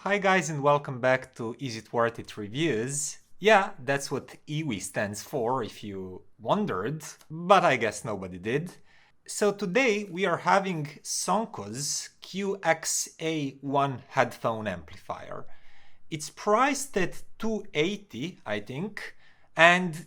Hi guys and welcome back to Is It Worth It Reviews. Yeah, that's what iiWi stands for if you wondered, but I guess nobody did. So today we are having Soncoz QXA1 headphone amplifier. It's priced at $280, I think, and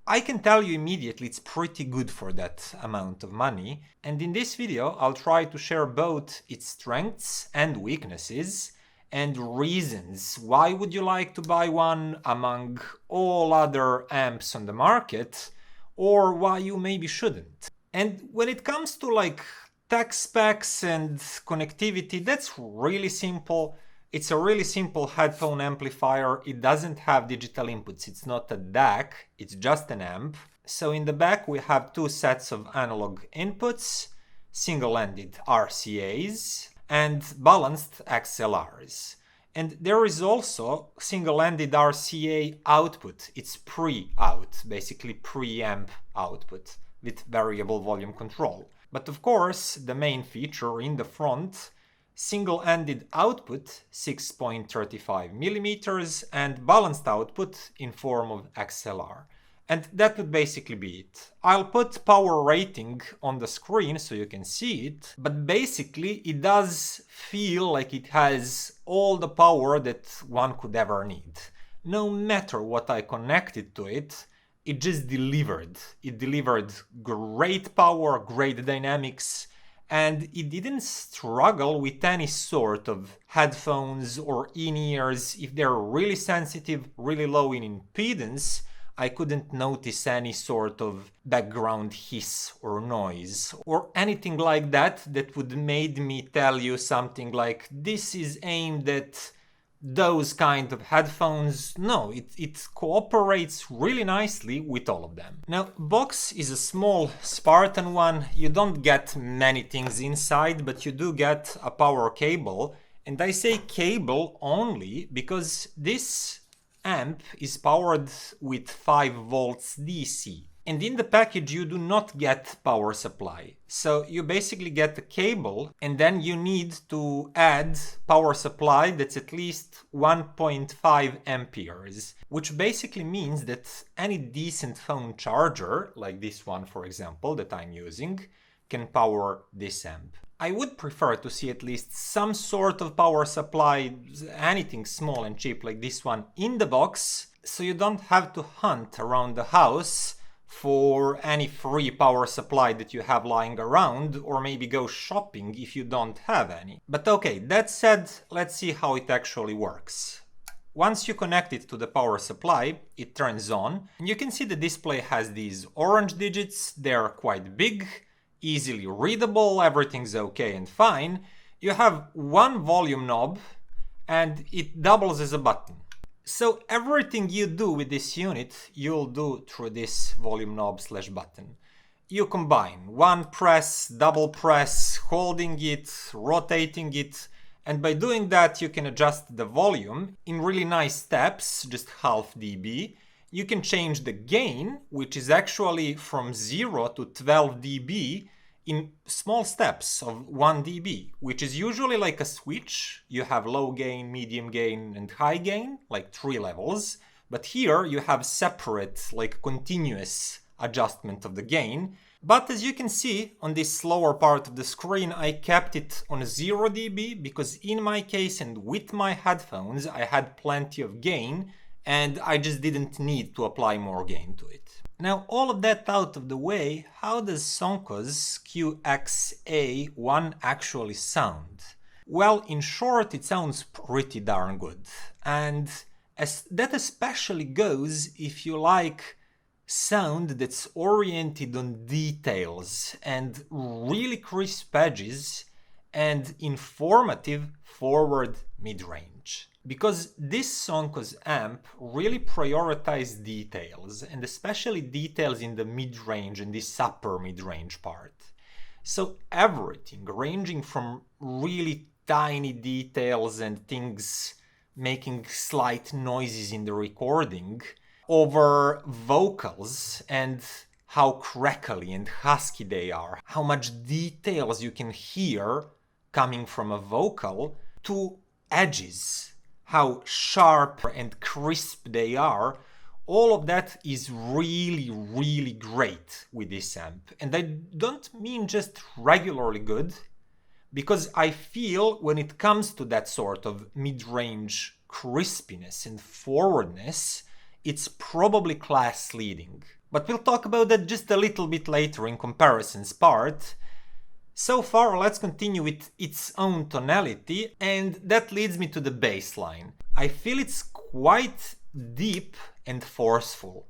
I can tell you immediately it's pretty good for that amount of money. And in this video I'll try to share both its strengths and weaknesses and reasons why would you like to buy one among all other amps on the market, or why you maybe shouldn't. And when it comes to tech specs and connectivity, that's really simple. It's a really simple headphone amplifier. It doesn't have digital inputs. It's not a DAC, it's just an amp. So in the back we have two sets of analog inputs, single-ended RCAs and balanced XLRs. And there is also single-ended RCA output. It's pre-out, basically pre-amp output with variable volume control. But of course, the main feature in the front, single-ended output 6.35 millimeters and balanced output in form of XLR. And that would basically be it. I'll put power rating on the screen so you can see it, but basically it does feel like it has all the power that one could ever need. No matter what I connected to it, it just delivered. It delivered great power, great dynamics, and it didn't struggle with any sort of headphones or in-ears. If they're really sensitive, really low in impedance, I couldn't notice any sort of background hiss or noise or anything like that that would made me tell you something like this is aimed at those kind of headphones. No, it cooperates really nicely with all of them. Now, box is a small Spartan one. You don't get many things inside, but you do get a power cable. And I say cable only because this amp is powered with 5 volts DC. And in the package you do not get power supply. So you basically get the cable and then you need to add power supply that's at least 1.5 amperes, which basically means that any decent phone charger, like this one for example that I'm using, can power this amp. I would prefer to see at least some sort of power supply, anything small and cheap like this one in the box, so you don't have to hunt around the house for any free power supply that you have lying around, or maybe go shopping if you don't have any. But okay, that said, let's see how it actually works. Once you connect it to the power supply, it turns on, and you can see the display has these orange digits. They're quite big, easily readable, everything's okay and fine. You have one volume knob and it doubles as a button. So everything you do with this unit, you'll do through this volume knob / button. You combine one press, double press, holding it, rotating it, and by doing that you can adjust the volume in really nice steps, just half dB. You can change the gain, which is actually from 0 to 12 dB in small steps of 1 dB, which is usually like a switch. You have low gain, medium gain, and high gain, like 3 levels. But here you have separate, like continuous adjustment of the gain. But as you can see on this lower part of the screen, I kept it on 0 dB because in my case and with my headphones, I had plenty of gain and I just didn't need to apply more gain to it. Now, all of that out of the way, how does Soncoz QXA1 actually sound? Well, in short, it sounds pretty darn good. And that especially goes if you like sound that's oriented on details and really crisp edges and informative forward mid-range. Because this Soncoz amp really prioritizes details, and especially details in the mid-range and this upper mid-range part. So everything, ranging from really tiny details and things making slight noises in the recording, over vocals and how crackly and husky they are, how much details you can hear coming from a vocal, to edges how sharp and crisp they are, all of that is really, really great with this amp. And I don't mean just regularly good, because I feel when it comes to that sort of mid-range crispiness and forwardness, it's probably class leading. But we'll talk about that just a little bit later in comparisons part. So far, let's continue with its own tonality, and that leads me to the bass line. I feel it's quite deep and forceful.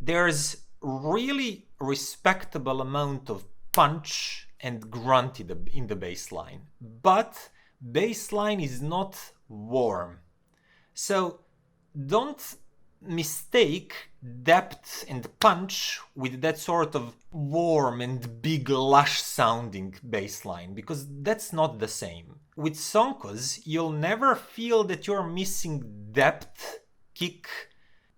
There's really respectable amount of punch and grunt in the bass line, but bass line is not warm. So don't mistake depth and punch with that sort of warm and big lush sounding bass line, because that's not the same. With Soncoz, you'll never feel that you're missing depth, kick,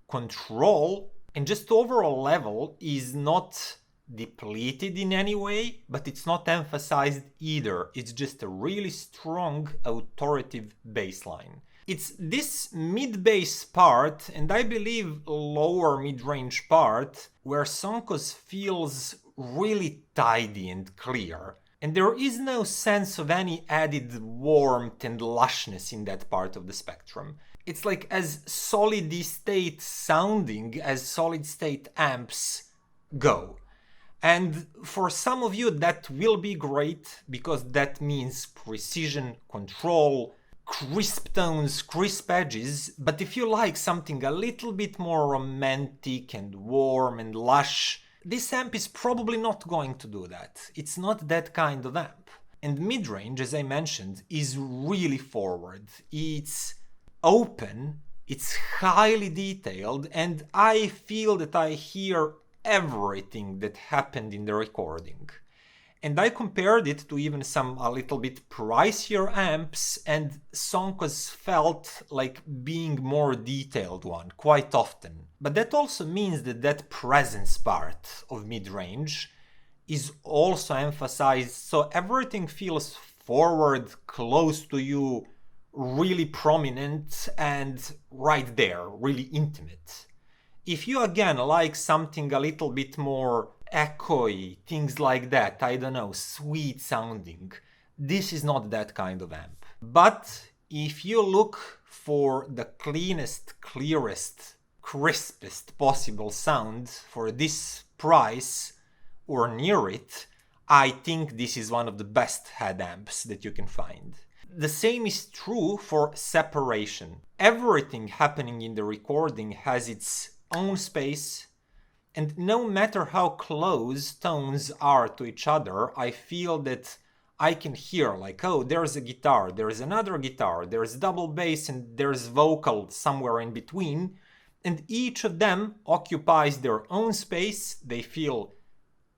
control, and just overall level is not depleted in any way, but it's not emphasized either. It's just a really strong, authoritative bass line. It's this mid-bass part, and I believe lower mid-range part, where Soncoz feels really tidy and clear. And there is no sense of any added warmth and lushness in that part of the spectrum. It's like as solid-state sounding as solid-state amps go. And for some of you that will be great, because that means precision, control, crisp tones, crisp edges. But if you like something a little bit more romantic and warm and lush, this amp is probably not going to do that. It's not that kind of amp. And mid-range, as I mentioned, is really forward. It's open, it's highly detailed, and I feel that I hear everything that happened in the recording. And I compared it to even some a little bit pricier amps, and Soncoz felt like being more detailed one quite often. But that also means that that presence part of mid-range is also emphasized, so everything feels forward, close to you, really prominent, and right there, really intimate. If you again like something a little bit more echoey, things like that, I don't know, sweet sounding, this is not that kind of amp. But if you look for the cleanest, clearest, crispest possible sound for this price or near it, I think this is one of the best head amps that you can find. The same is true for separation. Everything happening in the recording has its own space, and no matter how close tones are to each other, I feel that I can hear like, oh, there's a guitar, there's another guitar, there's double bass, and there's vocal somewhere in between, and each of them occupies their own space. They feel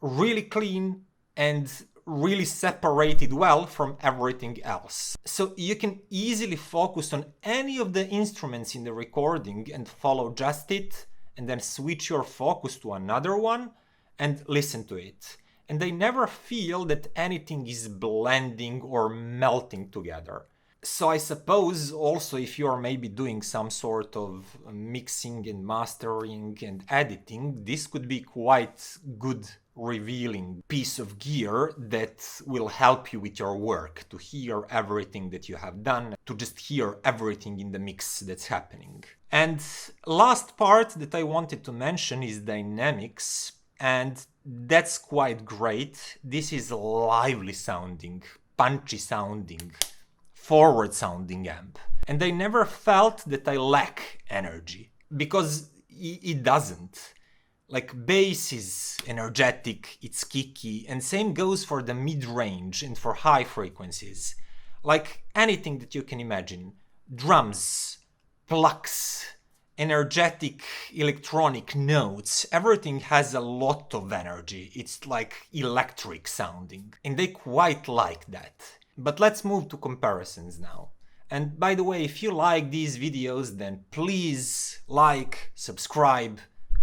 really clean and really separated well from everything else. So you can easily focus on any of the instruments in the recording and follow just it, and then switch your focus to another one and listen to it. And I never feel that anything is blending or melting together. So I suppose also if you're maybe doing some sort of mixing and mastering and editing, this could be quite good revealing piece of gear that will help you with your work, to hear everything that you have done, to just hear everything in the mix that's happening. And last part that I wanted to mention is dynamics, and that's quite great. This is lively sounding, punchy sounding, forward sounding amp. And I never felt that I lack energy, because it doesn't. Like, bass is energetic, it's kicky, and same goes for the mid-range and for high frequencies. Like anything that you can imagine. Drums, plucks, energetic electronic notes, everything has a lot of energy. It's like electric sounding, and they quite like that. But let's move to comparisons now. And by the way, if you like these videos, then please like, subscribe,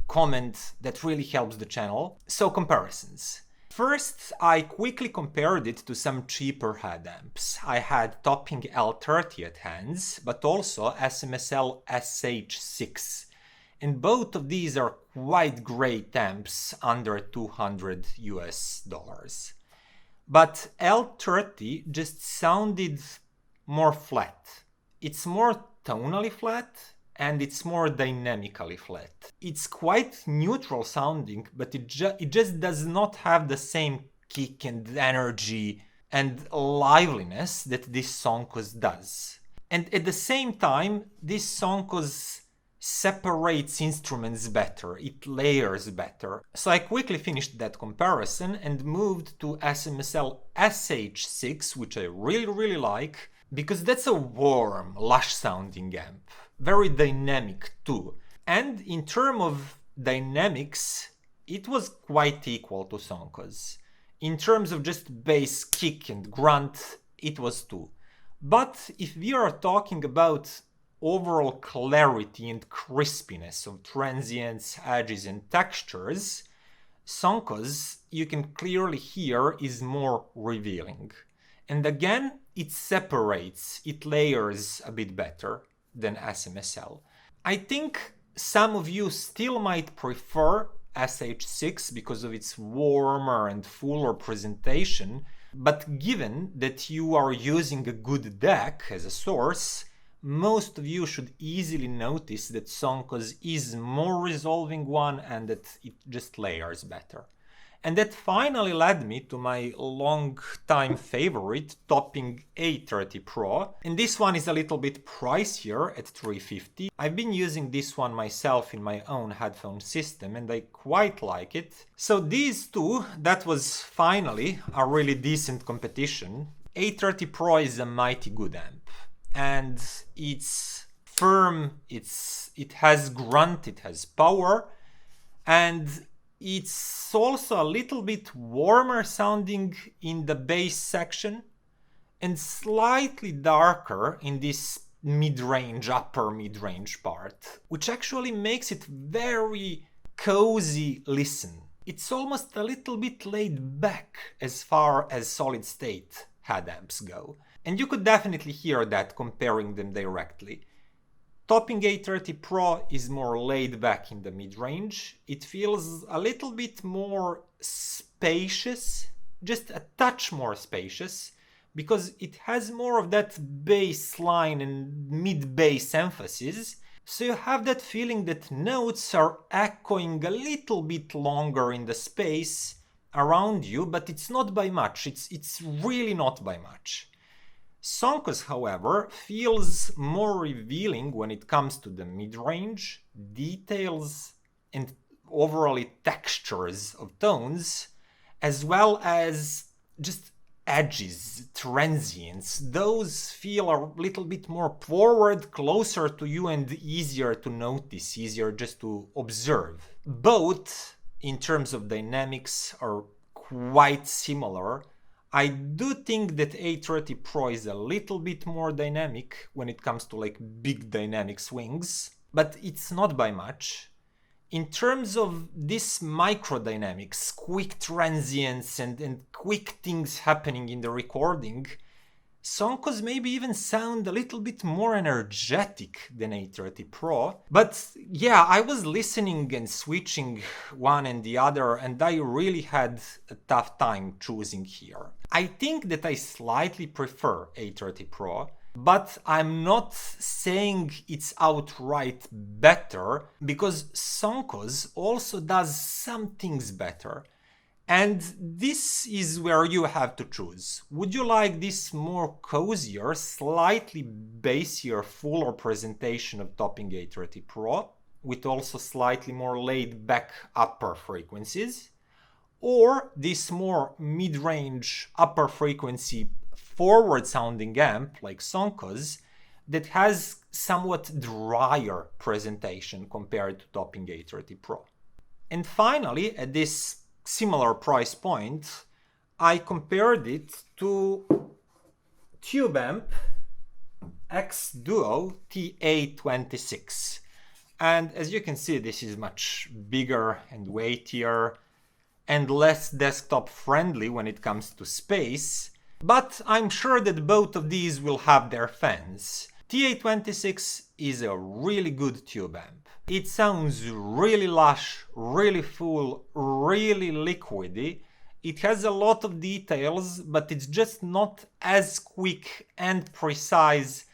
comment, that really helps the channel. So comparisons. First, I quickly compared it to some cheaper head amps. I had Topping A30 at hands, but also SMSL SH6. And both of these are quite great amps under $200 US. But L30 just sounded more flat. It's more tonally flat and it's more dynamically flat. It's quite neutral sounding, but it just does not have the same kick and energy and liveliness that this Soncoz does. And at the same time, this Soncoz separates instruments better, it layers better. So I quickly finished that comparison and moved to SMSL SH6, which I really like, because that's a warm, lush sounding amp. Very dynamic too. And in terms of dynamics, it was quite equal to Soncoz. In terms of just bass, kick and grunt, it was too. But if we are talking about overall clarity and crispiness of transients, edges and textures, Soncoz, you can clearly hear, is more revealing. And again, it separates, it layers a bit better than SMSL. I think some of you still might prefer SH6 because of its warmer and fuller presentation, but given that you are using a good deck as a source, most of you should easily notice that Soncoz is more resolving one and that it just layers better. And that finally led me to my long-time favorite, Topping A30 Pro. And this one is a little bit pricier at $350. I've been using this one myself in my own headphone system and I quite like it. So these two, that was finally a really decent competition. A30 Pro is a mighty good amp. And it's firm, it has grunt, it has power, and it's also a little bit warmer sounding in the bass section and slightly darker in this mid-range, upper mid-range part, which actually makes it very cozy listen. It's almost a little bit laid back as far as solid state head amps go. And you could definitely hear that comparing them directly. Topping A30 Pro is more laid back in the mid-range. It feels a little bit more spacious, just a touch more spacious, because it has more of that bass line and mid-bass emphasis. So you have that feeling that notes are echoing a little bit longer in the space around you, but it's not by much. It's really not by much. Soncoz, however, feels more revealing when it comes to the mid-range, details and overall textures of tones, as well as just edges, transients. Those feel a little bit more forward, closer to you and easier to notice, easier just to observe. Both, in terms of dynamics, are quite similar. I do think that A30 Pro is a little bit more dynamic when it comes to like big dynamic swings, but it's not by much. In terms of this microdynamics, quick transients and quick things happening in the recording, Soncoz maybe even sound a little bit more energetic than A30 Pro. But yeah, I was listening and switching one and the other and I really had a tough time choosing here. I think that I slightly prefer A30 Pro, but I'm not saying it's outright better because Soncoz also does some things better. And this is where you have to choose. Would you like this more cozier, slightly bassier, fuller presentation of Topping A30 Pro, with also slightly more laid back upper frequencies? Or this more mid-range, upper frequency, forward sounding amp like Soncoz that has somewhat drier presentation compared to Topping A30 Pro? And finally, at this similar price point, I compared it to tube amp xDuoo TA26. And as you can see, this is much bigger and weightier. and less desktop friendly when it comes to space, but I'm sure that both of these will have their fans. TA26 is a really good tube amp. It sounds really lush, really full, really liquidy. It has a lot of details, but it's just not as quick and precise,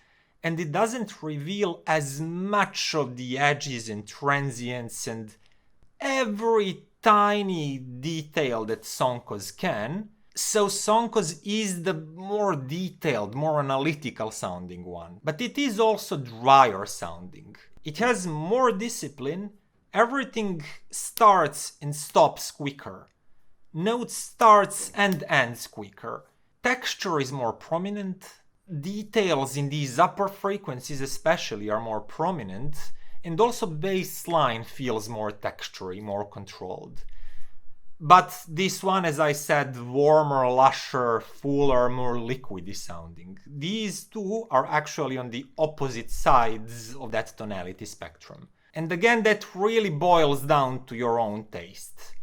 and it doesn't reveal as much of the edges and transients and every tiny detail that Soncoz can. So Soncoz is the more detailed, more analytical sounding one, but it is also drier sounding. It has more discipline, everything starts and stops quicker. Note starts and ends quicker. Texture is more prominent. Details in these upper frequencies especially are more prominent, and also bass line feels more textury, more controlled. But this one, as I said, warmer, lusher, fuller, more liquidy sounding. These two are actually on the opposite sides of that tonality spectrum. And again, that really boils down to your own taste.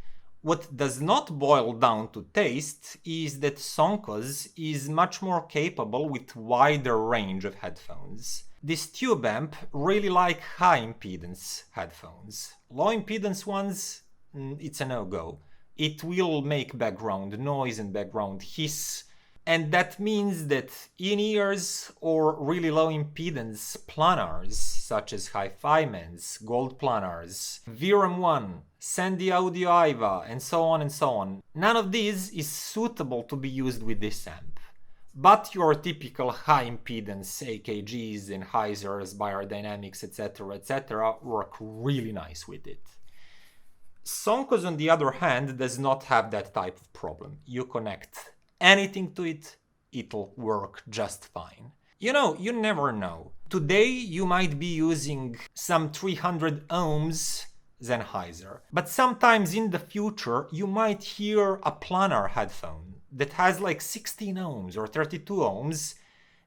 What does not boil down to taste is that Soncoz is much more capable with wider range of headphones. This tube amp really like high impedance headphones. Low impedance ones, it's a no-go. It will make background noise and background hiss, and that means that in-ears or really low impedance planars, such as hifi mens, gold planars, VRM1, Sandy Audio iiWi, and so on, none of these is suitable to be used with this amp. But your typical high impedance AKGs, Sennheisers, Beyerdynamics, etc. work really nice with it. Soncoz, on the other hand, does not have that type of problem. You connect anything to it, it'll work just fine. You know, you never know. Today you might be using some 300 ohms Sennheiser, but sometimes in the future you might hear a planar headphone that has like 16 ohms or 32 ohms,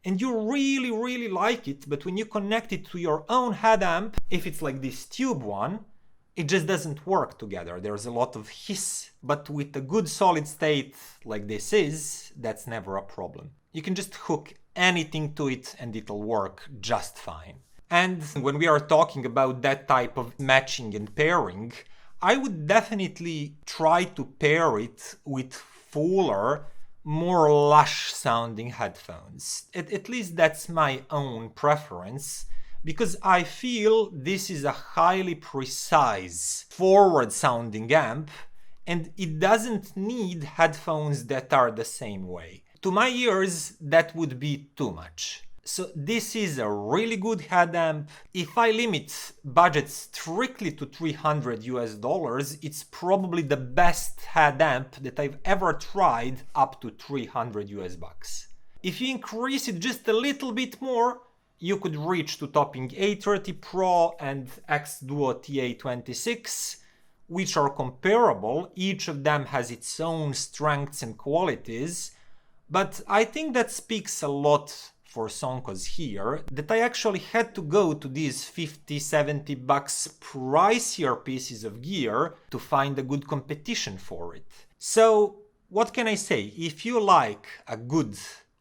and you really like it, but when you connect it to your own head amp, if it's like this tube one, it just doesn't work together. There's a lot of hiss, but with a good solid state like this is, that's never a problem. You can just hook anything to it and it'll work just fine. And when we are talking about that type of matching and pairing, I would definitely try to pair it with fuller, more lush sounding headphones. At least that's my own preference, because I feel this is a highly precise, forward-sounding amp, and it doesn't need headphones that are the same way. To my ears, that would be too much. So this is a really good head amp. If I limit budget strictly to $300, it's probably the best head amp that I've ever tried up to $300. If you increase it just a little bit more, you could reach to Topping A30 Pro and xDuoo TA26, which are comparable. Each of them has its own strengths and qualities, but I think that speaks a lot for Soncoz here, that I actually had to go to these $50-70 pricier pieces of gear to find a good competition for it. So what can I say? If you like a good,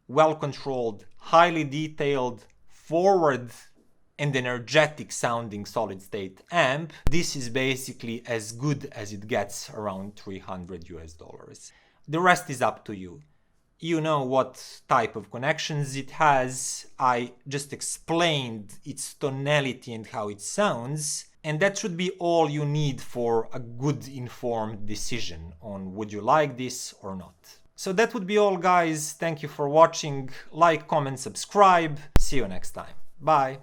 well-controlled, highly detailed, forward and energetic sounding solid state amp, this is basically as good as it gets around $300. The rest is up to you. You know what type of connections it has. I just explained its tonality and how it sounds, and that should be all you need for a good informed decision on would you like this or not. So that would be all, guys. Thank you for watching. Like, comment, subscribe. See you next time. Bye.